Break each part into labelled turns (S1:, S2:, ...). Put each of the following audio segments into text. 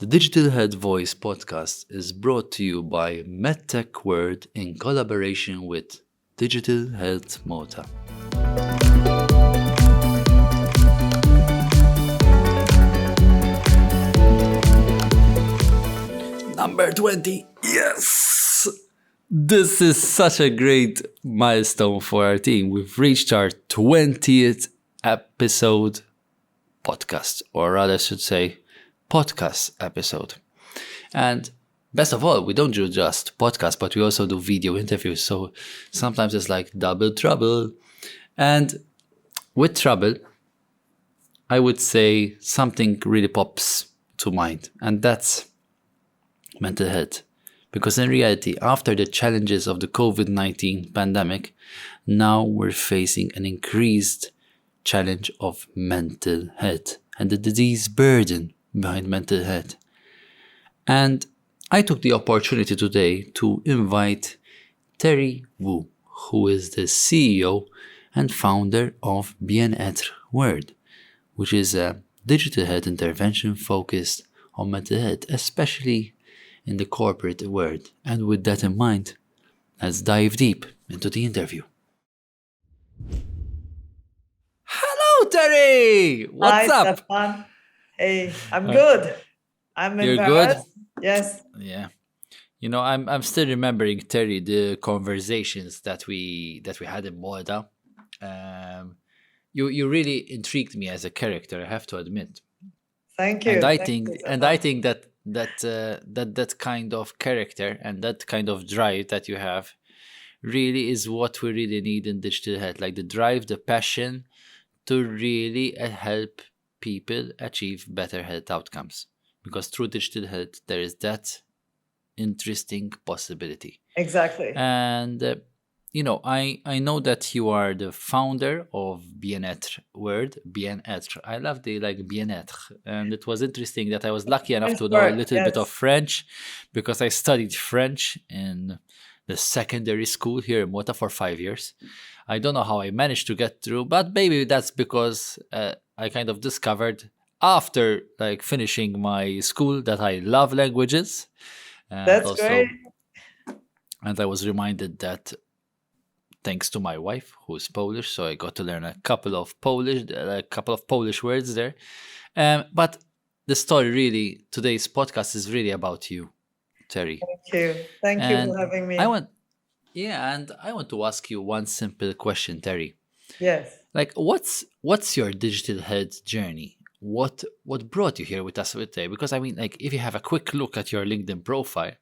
S1: The Digital Health Voice podcast is brought to you by MedTech World in collaboration with Digital Health Malta. Number 20, yes! This is such a great milestone for our team. We've reached our 20th episode podcast, or rather I should say podcast episode. And best of all, we don't do just podcasts, but we also do video interviews. So sometimes it's like double trouble. And with trouble, I would say something really pops to mind, and that's mental health. Because in reality, after the challenges of the COVID-19 pandemic, now we're facing an increased challenge of mental health and the disease burden behind mental health. And I took the opportunity today to invite Terry Wou, who is the CEO and founder of Bien-être World, which is a digital health intervention focused on mental health, especially in the corporate world. And with that in mind, let's dive deep into the interview. Hello, Terry! What's
S2: Hi,
S1: up?
S2: Stefan. Hey, I'm good. I'm in
S1: You're good?
S2: Paris. Yes.
S1: Yeah. You know, I'm still remembering, Terry, the conversations that we had in Malta. You really intrigued me as a character, I have to admit.
S2: Thank you.
S1: And I
S2: Thank
S1: think
S2: you,
S1: and I
S2: Stefan.
S1: think that kind of character and that kind of drive that you have really is what we really need in digital health, like the drive, the passion to really help people achieve better health outcomes. Because through digital health, there is that interesting possibility.
S2: Exactly.
S1: And I know that you are the founder of Bien-être World. Bien-être. I love the Bien-être, and it was interesting that I was lucky enough
S2: Nice
S1: to know a
S2: word.
S1: little bit of
S2: Yes.
S1: French because I studied French in the secondary school here in Malta for 5 years. I don't know how I managed to get through, but maybe that's because I kind of discovered after finishing my school that I love languages, and
S2: That's great.
S1: also, and I was reminded that thanks to my wife, who's Polish, so I got to learn a couple of Polish words there. But the story really, today's podcast is really about you, Terry.
S2: Thank you. Thank you
S1: And
S2: for having
S1: I
S2: me.
S1: want, yeah, and I want to ask you one simple question, Terry.
S2: Yes.
S1: Like, what's your digital health journey? What brought you here with us today? Because I mean, like, if you have a quick look at your LinkedIn profile,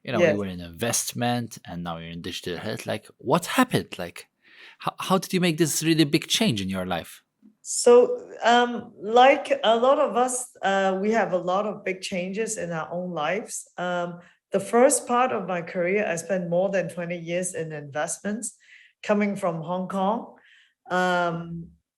S1: you
S2: Yes.
S1: were in investment and now you're in digital health. Like, what happened? Like, how did you make this really big change in your life?
S2: So, like a lot of us, we have a lot of big changes in our own lives. The first part of my career, I spent more than 20 years in investments, coming from Hong Kong.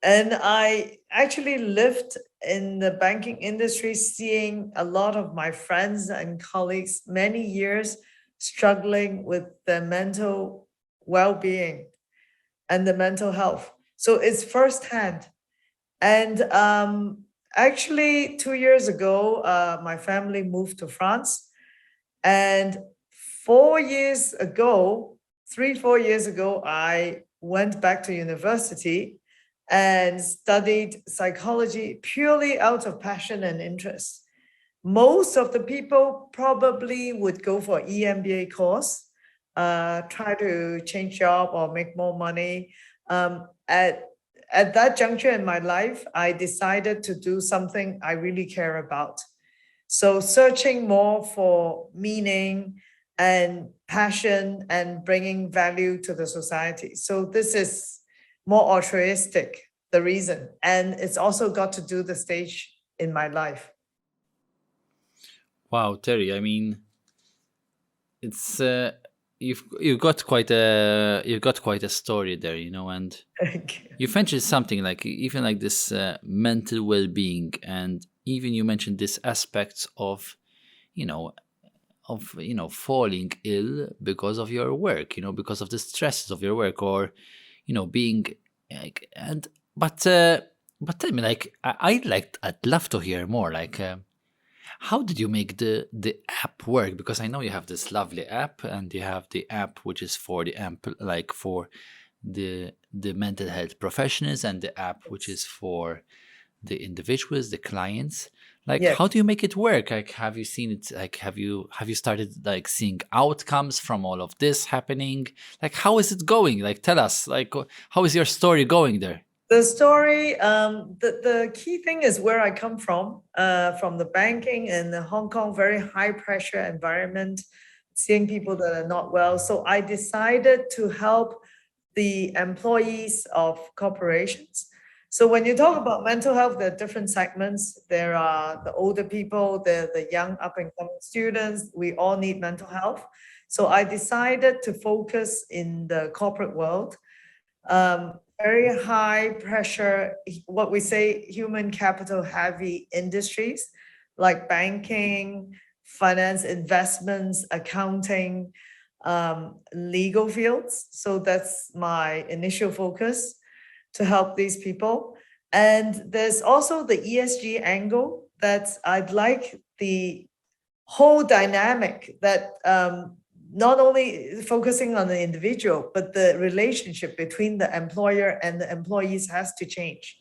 S2: And I actually lived in the banking industry, seeing a lot of my friends and colleagues many years struggling with their mental well-being and the mental health. So it's firsthand. And actually, 2 years ago, my family moved to France. And 4 years ago, 4 years ago, I went back to university and studied psychology purely out of passion and interest. Most of the people probably would go for EMBA course, try to change job or make more money. At that juncture in my life, I decided to do something I really care about. So searching more for meaning and passion and bringing value to the society. So this is more altruistic, the reason. And it's also got to do the stage in my life.
S1: Wow, Terry. I mean, it's you've got quite a story there, and
S2: Thank you.
S1: you mentioned something like even like this mental well-being, and even you mentioned this aspects of you know falling ill because of your work, because of the stresses of your work, or being like, but tell me, like, I'd love to hear more, like How did you make the app work? Because I know you have this lovely app, and you have the app which is for the like for the mental health professionals, and the app which is for the individuals, the clients. Like,
S2: Yes.
S1: how do you make it work? Like, have you seen it? Like, have you started like seeing outcomes from all of this happening? Like, how is it going? Like, tell us. Like, how is your story going there?
S2: The story, the key thing is where I come from the banking in the Hong Kong, very high pressure environment, seeing people that are not well. So I decided to help the employees of corporations. So when you talk about mental health, there are different segments. There are the older people, the young up and coming students. We all need mental health. So I decided to focus in the corporate world. Very high pressure, what we say human capital heavy industries like banking, finance, investments, accounting, legal fields. So that's my initial focus, to help these people. And there's also the ESG angle that I'd like the whole dynamic that not only focusing on the individual, but the relationship between the employer and the employees has to change.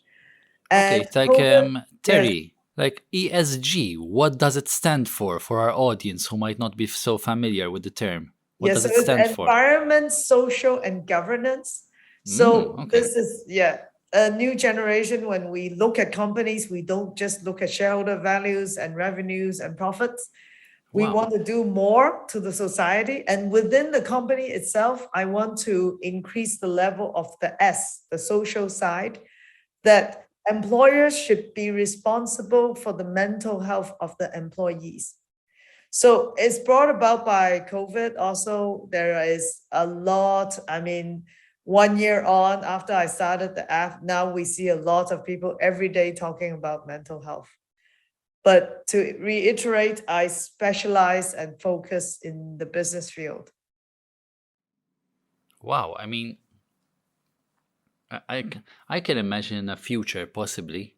S1: Okay,
S2: And
S1: like
S2: yes,
S1: Terry, like ESG, what does it stand for our audience who might not be so familiar with the term? What
S2: yes,
S1: does
S2: so
S1: it
S2: it's
S1: stand for?
S2: environment, social, and governance. So
S1: Okay.
S2: this is, a new generation. When we look at companies, we don't just look at shareholder values and revenues and profits. We
S1: Wow.
S2: want to do more to the society. And within the company itself, I want to increase the level of the S, the social side, that employers should be responsible for the mental health of the employees. So it's brought about by COVID. Also, there is a lot. I mean, 1 year on after I started the app, now we see a lot of people every day talking about mental health. But to reiterate, I specialize and focus in the business field.
S1: Wow. I mean, I can imagine a future possibly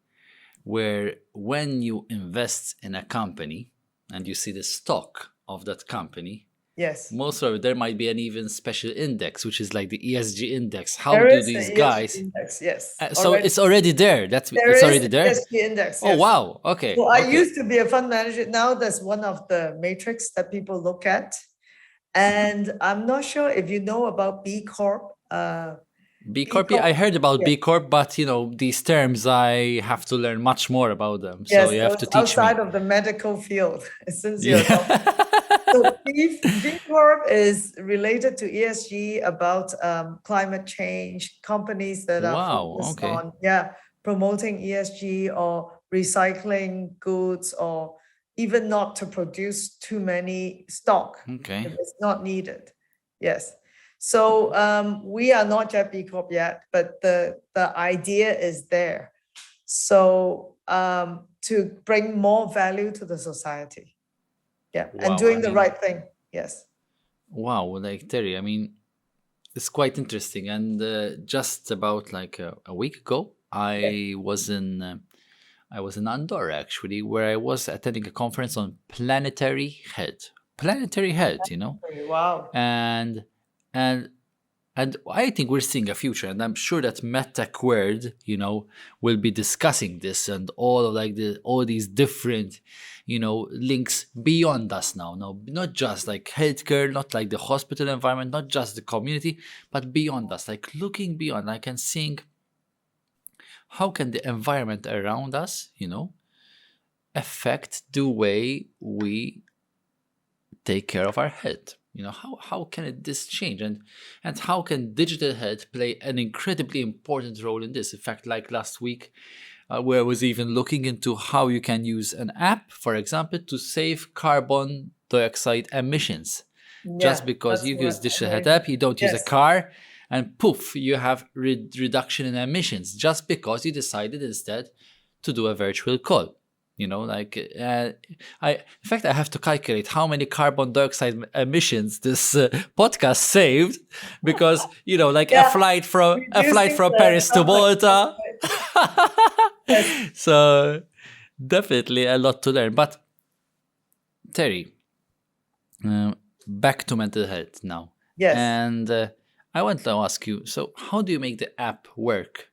S1: where when you invest in a company and you see the stock of that company,
S2: Yes.
S1: most of it, there might be an even special index, which is like the ESG index. How
S2: There
S1: do
S2: is
S1: these
S2: the ESG
S1: guys?
S2: index, yes.
S1: So it's already there.
S2: There
S1: It's
S2: is
S1: already
S2: the
S1: there.
S2: ESG index,
S1: Oh
S2: yes.
S1: wow. Okay.
S2: So I
S1: Okay.
S2: used to be a fund manager. Now that's one of the matrix that people look at. And I'm not sure if you know about B Corp.
S1: B Corp. I heard about B Corp, but these terms, I have to learn much more about them. So
S2: Yes,
S1: you
S2: so
S1: have to
S2: it's
S1: teach me.
S2: outside of the medical field, since you're
S1: Yeah.
S2: So B Corp is related to ESG, about climate change, companies that are
S1: Wow.
S2: focused
S1: Okay.
S2: on promoting ESG or recycling goods, or even not to produce too many stock
S1: Okay.
S2: if it's not needed. Yes. So we are not yet B Corp yet, but the idea is there. So to bring more value to the society. Yeah, and
S1: Wow.
S2: doing the right thing. Yes.
S1: Wow. Like Terry, I mean, it's quite interesting. And just about like a week ago, I was in Andorra actually, where I was attending a conference on planetary health. Planetary health,
S2: Wow.
S1: and and and I think we're seeing a future, and I'm sure that MedTech World, will be discussing this and all of like all these different, links beyond us now. No, not just like healthcare, not like the hospital environment, not just the community, but beyond us, like looking beyond, like and seeing how can the environment around us, affect the way we take care of our health. How can this change, and how can digital health play an incredibly important role in this? In fact, like last week, where I was even looking into how you can use an app, for example, to save carbon dioxide emissions. Just because you use digital health app, you don't use a car, and poof, you have reduction in emissions just because you decided instead to do a virtual call. In fact, I have to calculate how many carbon dioxide emissions this podcast saved, because a flight from Paris to Malta.
S2: Yes.
S1: So definitely a lot to learn. But Terry, back to mental health now.
S2: Yes.
S1: And I want to ask you, so how do you make the app work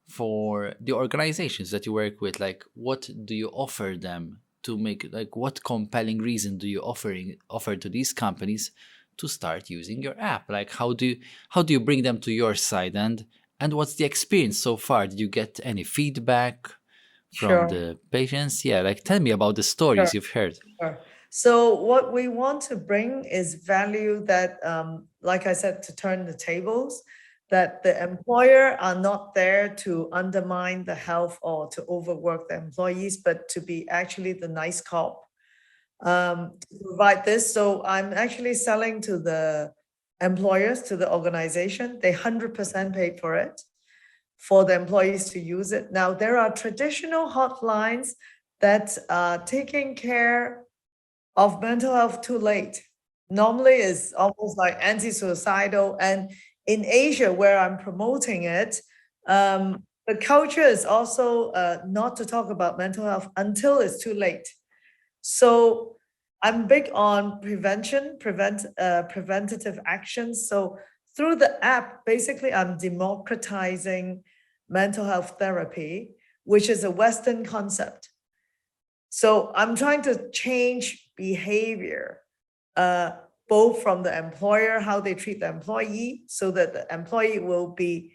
S1: for the organizations that you work with? Like, what do you offer them to make, like, what compelling reason do you offer to these companies to start using your app? Like, how do you bring them to your side, and what's the experience so far? Did you get any feedback from
S2: Sure.
S1: the patients? Yeah, like, tell me about the
S2: Sure.
S1: stories you've heard.
S2: Sure. So what we want to bring is value that, like I said, to turn the tables, that the employer are not there to undermine the health or to overwork the employees, but to be actually the nice cop, to provide this. So I'm actually selling to the employers, to the organization. They 100% paid for it, for the employees to use it. Now, there are traditional hotlines that are taking care of mental health too late. Normally it's almost like anti-suicidal. And in Asia, where I'm promoting it, the culture is also not to talk about mental health until it's too late. So I'm big on preventative actions. So through the app, basically I'm democratizing mental health therapy, which is a Western concept. So I'm trying to change behavior, both from the employer, how they treat the employee, so that the employee will be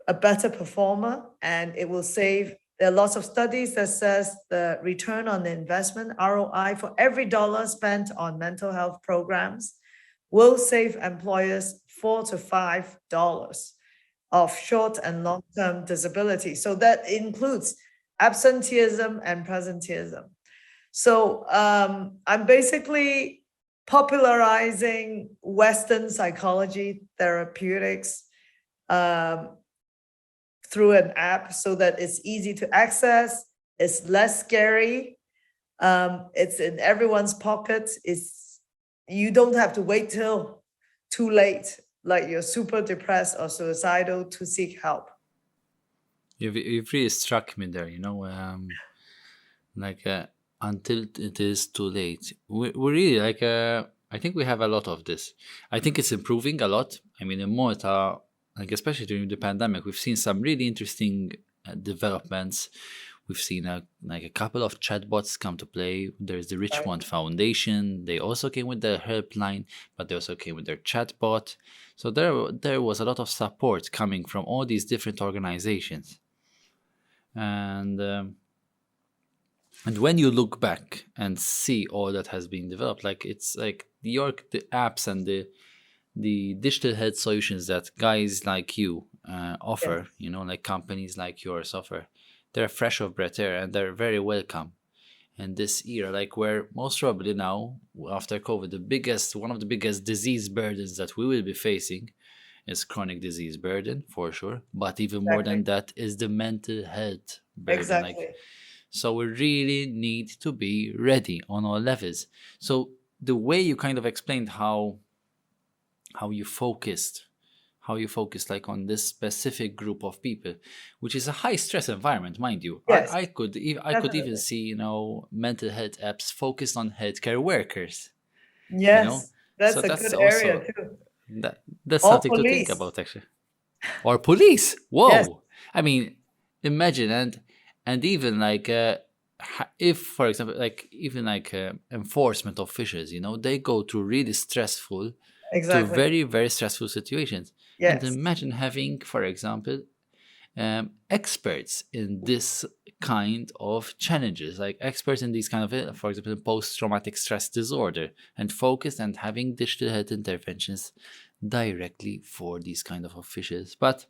S2: a better performer, and it will save. There are lots of studies that says the return on the investment, ROI, for every dollar spent on mental health programs will save employers $4 to $5 of short and long-term disability. So that includes absenteeism and presenteeism. So I'm basically popularizing Western psychology therapeutics through an app so that it's easy to access, it's less scary, it's in everyone's pocket. You don't have to wait till too late, like you're super depressed or suicidal, to seek help.
S1: You've really struck me there, like until it is too late. We really like. I think we have a lot of this. I think it's improving a lot. I mean, in Malta, like especially during the pandemic, we've seen some really interesting developments. We've seen like a couple of chatbots come to play. There's the Richmond Foundation. They also came with their helpline, but they also came with their chatbot. So there was a lot of support coming from all these different organizations. And when you look back and see all that has been developed, like it's like the apps and the digital health solutions that guys like you offer, like companies like yours offer, they're fresh of breath air and they're very welcome in this era, like where most probably now after COVID, one of the biggest disease burdens that we will be facing is chronic disease burden for sure, but even more than that is the mental health burden.
S2: Exactly.
S1: So we really need to be ready on all levels. So the way you kind of explained how you focused like on this specific group of people, which is a high stress environment, mind you.
S2: Yes,
S1: I could even see mental health apps focused on healthcare workers.
S2: yes, that's
S1: So
S2: a
S1: that's
S2: good area
S1: also
S2: too.
S1: that's
S2: Or
S1: something to think
S2: police.
S1: about actually. Or police. Whoa.
S2: Yes.
S1: I mean, imagine and even like if for example like even like enforcement officials, they go through really stressful to
S2: Exactly.
S1: very, very stressful situations. And
S2: Yes.
S1: imagine having, for example, experts in this kind of challenges, like experts in these kind of, for example, post-traumatic stress disorder, and focused and having digital health interventions directly for these kind of officials. But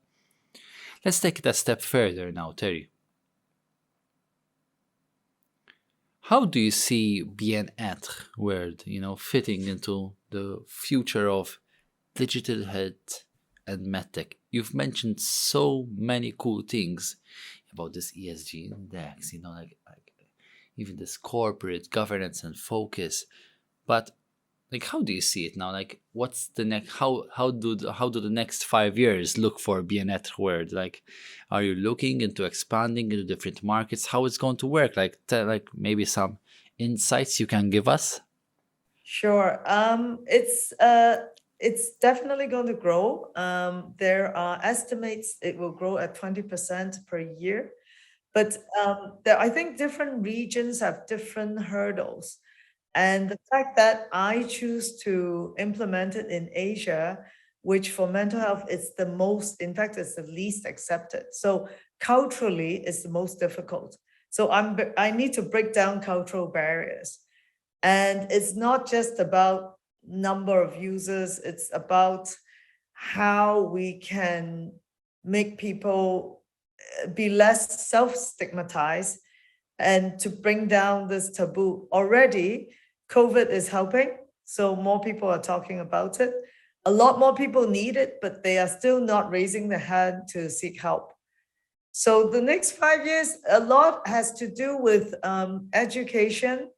S1: let's take it a step further now, Terry. How do you see Bien-être World, fitting into the future of digital health and MedTech? You've mentioned so many cool things about this ESG index, like even this corporate governance and focus. But like, how do you see it now? Like, what's the next? How do the next 5 years look for Bien-être World? Like, are you looking into expanding into different markets? How it's going to work? Like, like maybe some insights you can give us?
S2: Sure. It's definitely going to grow. There are estimates it will grow at 20% per year. But I think different regions have different hurdles. And the fact that I choose to implement it in Asia, which for mental health is the most, in fact, it's the least accepted. So culturally, it's the most difficult. So I need to break down cultural barriers. And it's not just about number of users, it's about how we can make people be less self-stigmatized and to bring down this taboo. Already, COVID is helping, so more people are talking about it. A lot more people need it, but they are still not raising their hand to seek help. So the next 5 years, a lot has to do with education,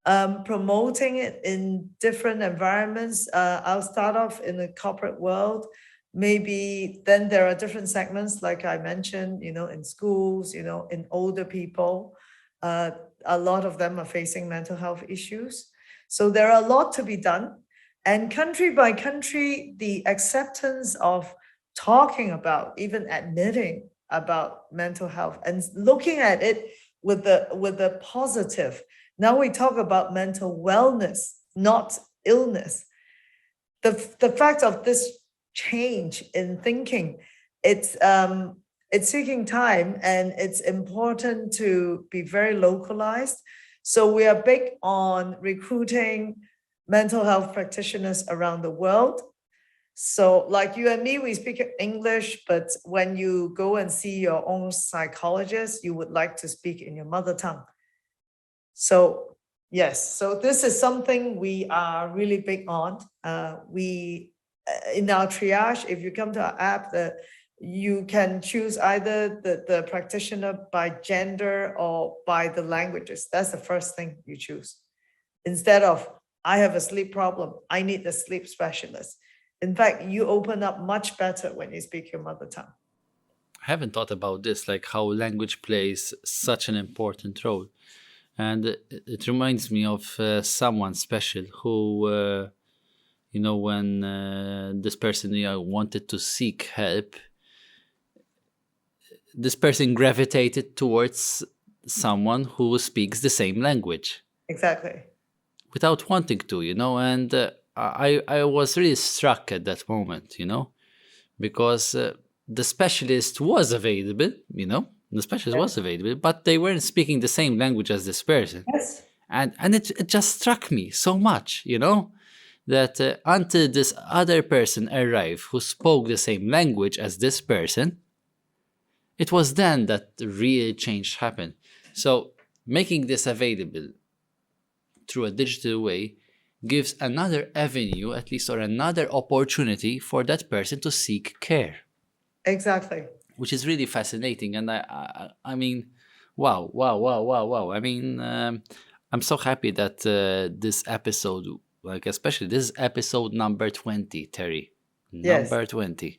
S2: promoting it in different environments. I'll start off in the corporate world. Maybe then there are different segments, like I mentioned, in schools, in older people. A lot of them are facing mental health issues. So there are a lot to be done. And country by country, the acceptance of talking about, even admitting about mental health and looking at it with the positive. Now we talk about mental wellness, not illness. The fact of this change in thinking, it's taking time, and it's important to be very localized. So we are big on recruiting mental health practitioners around the world. So like you and me, we speak English, but when you go and see your own psychologist, you would like to speak in your mother tongue. So yes, so this is something we are really big on. In our triage, if you come to our app, you can choose either the practitioner by gender or by the languages. That's the first thing you choose. Instead of, I have a sleep problem, I need a sleep specialist. In fact, you open up much better when you speak your mother tongue.
S1: I haven't thought about this, like how language plays such an important role. And it reminds me of someone special who, when this person wanted to seek help, this person gravitated towards someone who speaks the same language.
S2: Exactly.
S1: Without wanting to, and I was really struck at that moment, because the specialist was available, but they weren't speaking the same language as this person.
S2: Yes.
S1: And it just struck me so much, that until this other person arrived who spoke the same language as this person, it was then that the real change happened. So making this available through a digital way gives another avenue, at least, or another opportunity for that person to seek care.
S2: Exactly.
S1: Which is really fascinating. And I mean, wow. I mean, I'm so happy that this episode, like especially this is episode number 20, Terry. Number
S2: Yes.
S1: 20.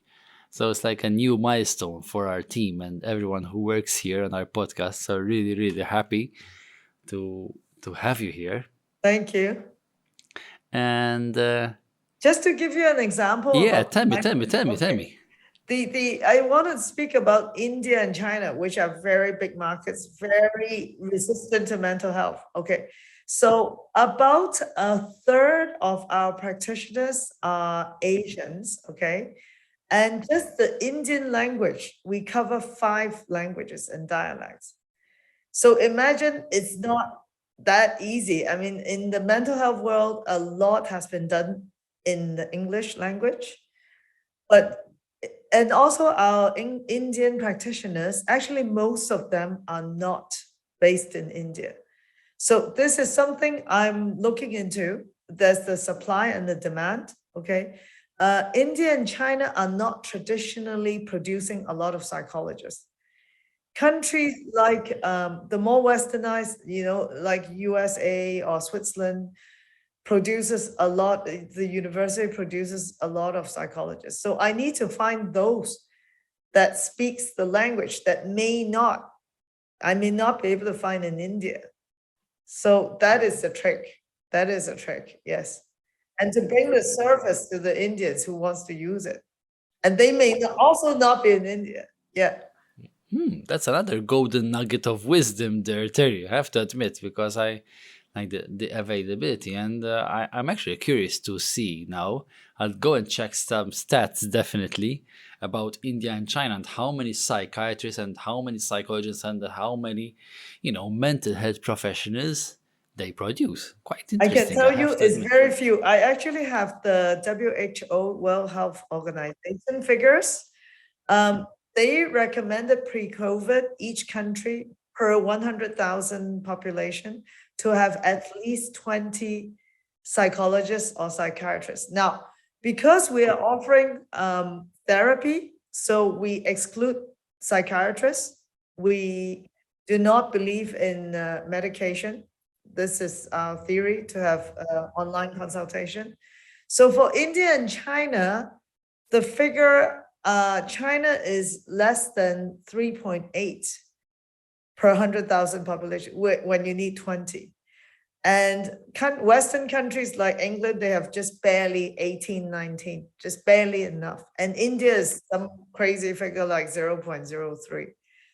S1: So it's like a new milestone for our team and everyone who works here on our podcast. So really, really happy to have you here.
S2: Thank you.
S1: And
S2: just to give you an example.
S1: Yeah, tell me.
S2: I want to speak about India and China, which are very big markets, very resistant to mental health. Okay. So about a third of our practitioners are Asians. Okay. And just the Indian language, we cover 5 languages and dialects. So imagine it's not that easy. I mean, in the mental health world, a lot has been done in the English language, and also our Indian practitioners, actually, most of them are not based in India. So this is something I'm looking into. There's the supply and the demand. Okay. India and China are not traditionally producing a lot of psychologists. Countries like the more westernized, like USA or Switzerland, produces a lot, the university produces a lot of psychologists. So I need to find those that speaks the language that I may not be able to find in India. So that is the trick. That is a trick, yes. And to bring the service to the Indians who wants to use it. And they may also not be in India. Yeah.
S1: That's another golden nugget of wisdom there, Terry. I have to admit, because I like the availability, and I'm actually curious to see now. I'll go and check some stats definitely about India and China and how many psychiatrists and how many psychologists and how many, mental health professionals they produce. Quite
S2: I can
S1: interesting, I
S2: tell you
S1: have to
S2: it's
S1: admit.
S2: very few. I actually have the WHO, World Health Organization figures. They recommended pre-COVID each country per 100,000 population to have at least 20 psychologists or psychiatrists. Now, because we are offering therapy, so we exclude psychiatrists. We do not believe in medication. This is our theory, to have online consultation. So for India and China, the figure, China is less than 3.8 per 100,000 population when you need 20. And Western countries like England, they have just barely 18, 19, just barely enough. And India is some crazy figure like 0.03.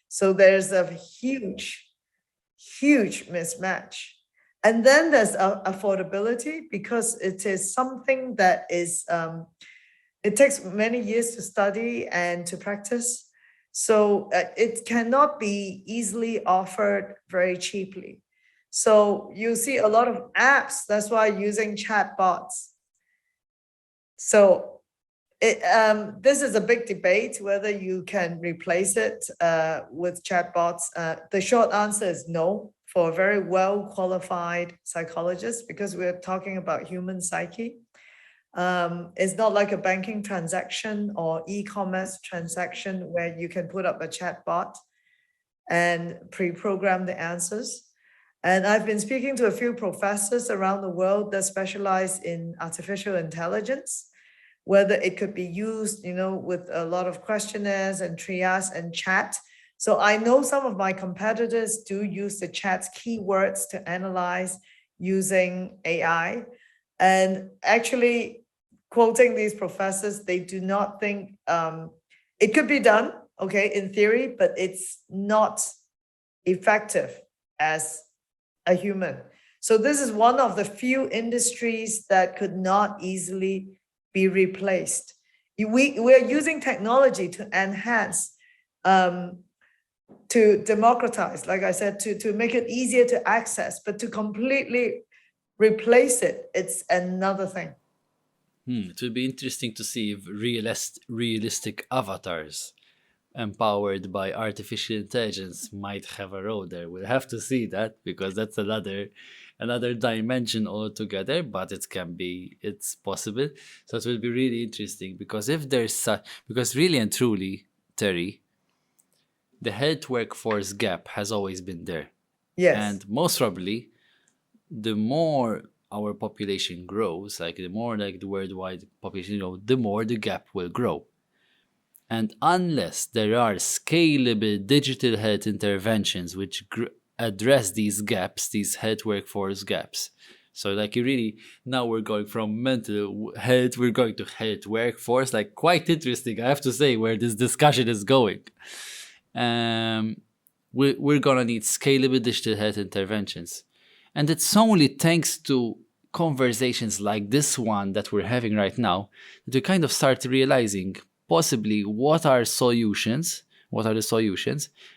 S2: So there's a huge, huge mismatch. And then there's affordability, because it is something that is, it takes many years to study and to practice. So it cannot be easily offered very cheaply. So you see a lot of apps, that's why using chatbots. So this is a big debate whether you can replace it with chatbots. The short answer is no, for a very well qualified psychologist, because we're talking about human psyche. It's not like a banking transaction or e-commerce transaction where you can put up a chatbot and pre-program the answers. And I've been speaking to a few professors around the world that specialize in artificial intelligence, whether it could be used, with a lot of questionnaires and triage and chat. So I know some of my competitors do use the chat's keywords to analyze using AI. And actually, quoting these professors, they do not think it could be done, okay, in theory, but it's not effective as a human. So this is one of the few industries that could not easily be replaced. We're using technology to enhance, to democratize, like I said, to make it easier to access, but to completely replace it, it's another thing.
S1: It would be interesting to see if realistic avatars empowered by artificial intelligence might have a role there. We'll have to see that, because that's another dimension altogether, but it's possible. So it will be really interesting, because because really and truly, Terry, the health workforce gap has always been there.
S2: Yes.
S1: And most probably, the more our population grows, like the more like the worldwide population, the more the gap will grow. And unless there are scalable digital health interventions which address these gaps, these health workforce gaps. So like now we're going from mental health, we're going to health workforce, like quite interesting, I have to say, where this discussion is going. We're gonna need scalable digital health interventions. And it's only thanks to conversations like this one that we're having right now that we kind of start realizing possibly what are the solutions,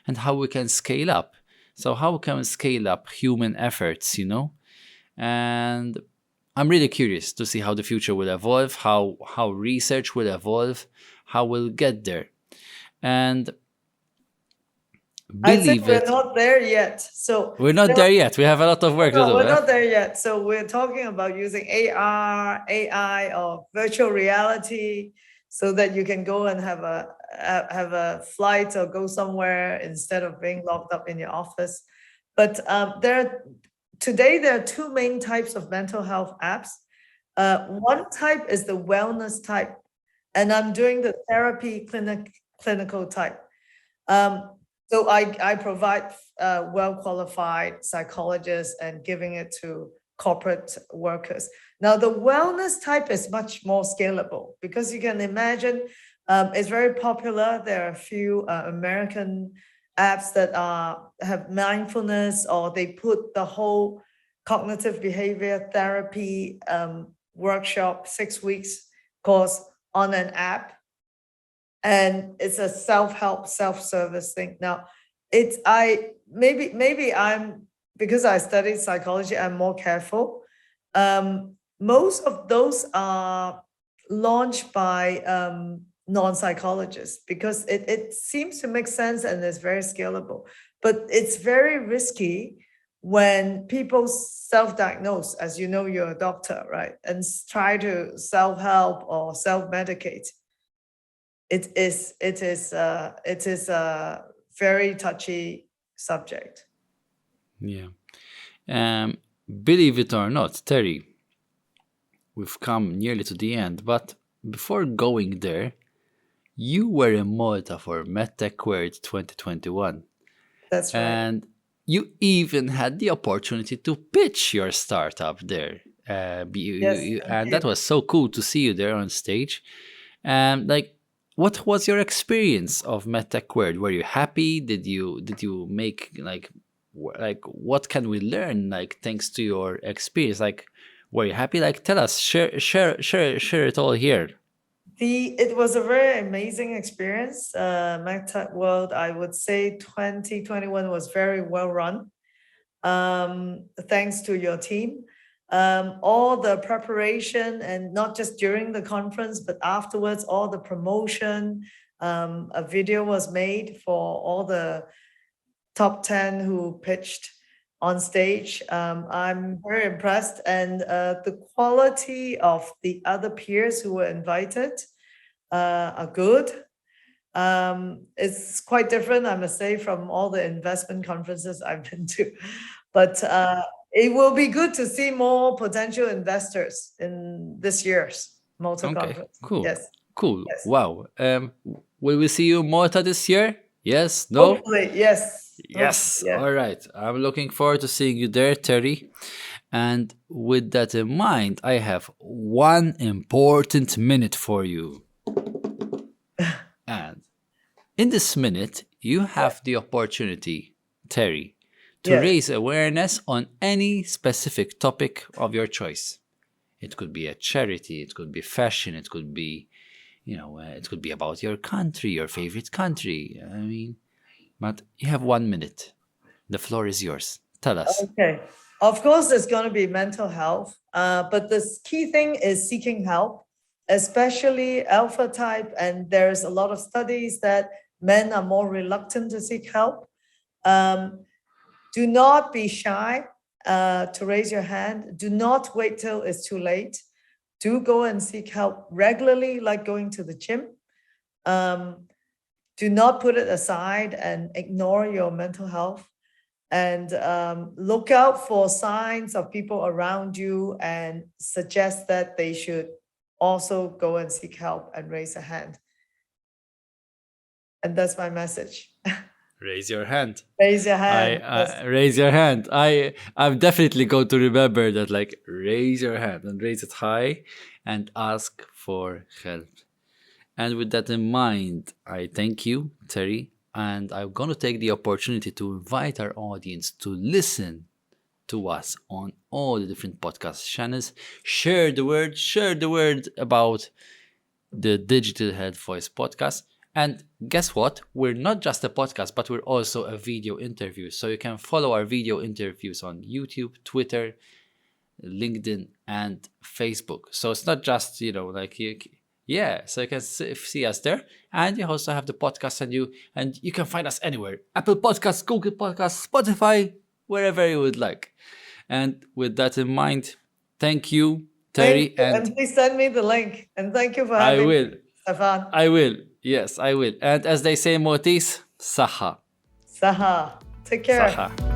S1: and how we can scale up. So how can we scale up human efforts, And I'm really curious to see how the future will evolve, how research will evolve, how we'll get there. And
S2: I think we're not there yet. So
S1: we're not there yet. We have a lot of work to do.
S2: We're not there yet. So we're talking about using AR, AI, or virtual reality, so that you can go and have a flight or go somewhere instead of being locked up in your office. But today there are two main types of mental health apps. One type is the wellness type, and I'm doing the therapy clinical type. So I provide well-qualified psychologists and giving it to corporate workers. Now, the wellness type is much more scalable because you can imagine it's very popular. There are a few American apps that have mindfulness, or they put the whole cognitive behavior therapy workshop, 6 weeks course on an app. And it's a self-help, self-service thing. Now, maybe I'm, because I studied psychology, I'm more careful. Most of those are launched by non-psychologists because it seems to make sense and it's very scalable. But it's very risky when people self-diagnose, as you know, you're a doctor, right? And try to self-help or self-medicate. It is a very touchy subject.
S1: Yeah. Believe it or not, Terry, we've come nearly to the end, but before going there, you were in Malta for MedTech World 2021.
S2: That's right.
S1: And you even had the opportunity to pitch your startup there. And that was so cool to see you there on stage. What was your experience of MedTech World? Were you happy? Did you make like what can we learn thanks to your experience? Were you happy? Tell us, share it all here.
S2: It was a very amazing experience. MedTech World, I would say 2021 was very well run. Thanks to your team. All the preparation, and not just during the conference, but afterwards, all the promotion. A video was made for all the top 10 who pitched on stage. I'm very impressed, and the quality of the other peers who were invited are good. It's quite different, I must say, from all the investment conferences I've been to, but it will be good to see more potential investors in this year's Malta conference.
S1: Cool.
S2: Yes.
S1: Cool.
S2: Yes.
S1: Wow. Will we see you in Malta this year? Yes? No?
S2: Hopefully, yes.
S1: Yes.
S2: Yeah.
S1: All right. I'm looking forward to seeing you there, Terry. And with that in mind, I have one important minute for you. And in this minute, you have the opportunity, Terry, to raise awareness on any specific topic of your choice. It could be a charity, it could be fashion, it could be, it could be about your country, your favorite country. But you have 1 minute. The floor is yours. Tell us.
S2: Okay. Of course, there's going to be mental health, but the key thing is seeking help, especially alpha type. And there's a lot of studies that men are more reluctant to seek help. Do not be shy to raise your hand. Do not wait till it's too late. Do go and seek help regularly, like going to the gym. Do not put it aside and ignore your mental health. And look out for signs of people around you and suggest that they should also go and seek help and raise a hand. And that's my message.
S1: Raise your hand.
S2: Raise your hand.
S1: Raise your hand. I'm definitely going to remember that, raise your hand and raise it high and ask for help. And with that in mind, I thank you, Terry, and I'm going to take the opportunity to invite our audience to listen to us on all the different podcast channels. Share the word about the Digital Health Voice podcast. And guess what? We're not just a podcast, but we're also a video interview. So you can follow our video interviews on YouTube, Twitter, LinkedIn, and Facebook. So it's not just, so you can see us there. And you also have the podcast, and you can find us anywhere. Apple Podcasts, Google Podcasts, Spotify, wherever you would like. And with that in mind, thank you, Terry.
S2: And please send me the link. And thank you for having me, Stefan.
S1: I will. Yes, I will. And as they say in Maltese, Saha.
S2: Saha. Take care.
S1: Saha.